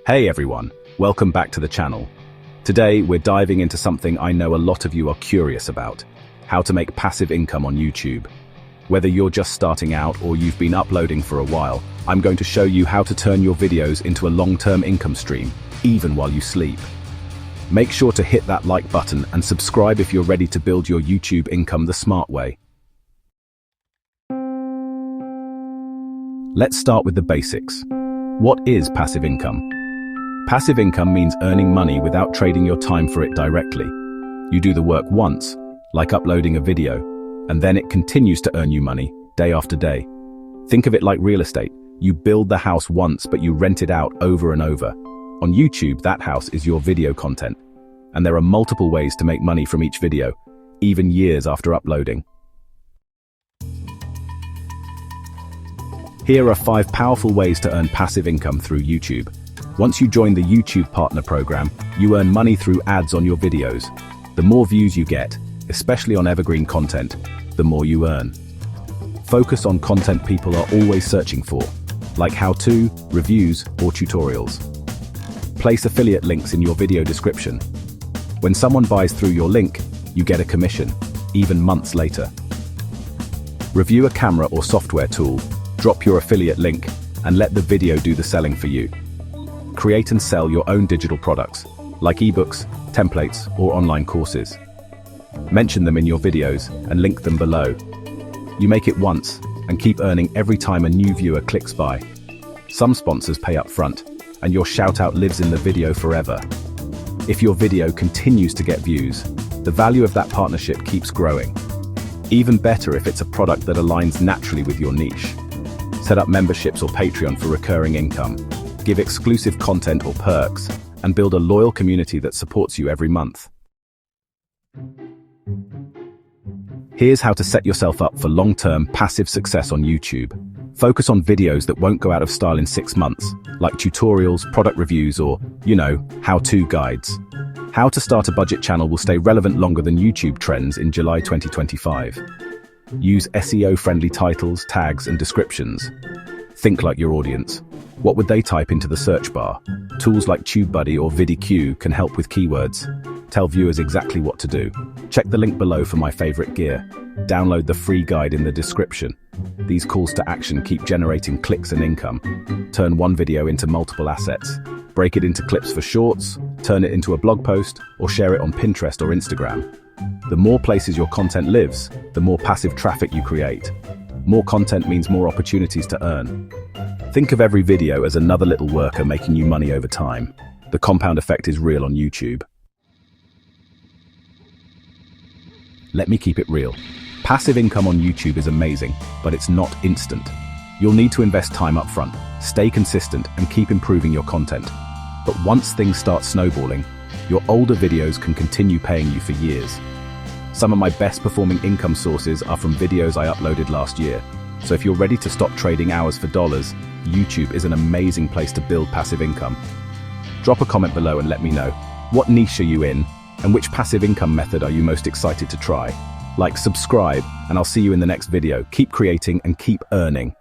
Hey everyone, welcome back to the channel. Today we're diving into something I know a lot of you are curious about: how to make passive income on YouTube. Whether you're just starting out or you've been uploading for a while, I'm going to show you how to turn your videos into a long-term income stream, even while you sleep. Make sure to hit that like button and subscribe if you're ready to build your YouTube income the smart way. Let's start with the basics. What is passive income? Passive income means earning money without trading your time for it directly. You do the work once, like uploading a video, and then it continues to earn you money day after day. Think of it like real estate. You build the house once, but you rent it out over and over. On YouTube, that house is your video content, and there are multiple ways to make money from each video, even years after uploading. Here are 5 powerful ways to earn passive income through YouTube. Once you join the YouTube Partner Program, you earn money through ads on your videos. The more views you get, especially on evergreen content, the more you earn. Focus on content people are always searching for, like how-to, reviews, or tutorials. Place affiliate links in your video description. When someone buys through your link, you get a commission, even months later. Review a camera or software tool. Drop your affiliate link and let the video do the selling for you. Create and sell your own digital products, like ebooks, templates, or online courses. Mention them in your videos and link them below. You make it once and keep earning every time a new viewer clicks by. Some sponsors pay up front, and your shout-out lives in the video forever. If your video continues to get views, the value of that partnership keeps growing. Even better if it's a product that aligns naturally with your niche. Set up memberships or Patreon for recurring income. Give exclusive content or perks, and build a loyal community that supports you every month. Here's how to set yourself up for long-term passive success on YouTube. Focus on videos that won't go out of style in 6 months, like tutorials, product reviews, or, how-to guides. How to start a budget channel will stay relevant longer than YouTube trends in July 2025. Use SEO-friendly titles, tags, and descriptions. Think like your audience. What would they type into the search bar? Tools like TubeBuddy or VidIQ can help with keywords. Tell viewers exactly what to do. Check the link below for my favorite gear. Download the free guide in the description. These calls to action keep generating clicks and income. Turn one video into multiple assets. Break it into clips for shorts, turn it into a blog post, or share it on Pinterest or Instagram. The more places your content lives, the more passive traffic you create. More content means more opportunities to earn. Think of every video as another little worker making you money over time. The compound effect is real on YouTube. Let me keep it real. Passive income on YouTube is amazing, but it's not instant. You'll need to invest time up front, stay consistent, and keep improving your content. But once things start snowballing, your older videos can continue paying you for years. Some of my best performing income sources are from videos I uploaded last year. So if you're ready to stop trading hours for dollars, YouTube is an amazing place to build passive income. Drop a comment below and let me know, what niche are you in, and which passive income method are you most excited to try? Like, subscribe, and I'll see you in the next video. Keep creating and keep earning.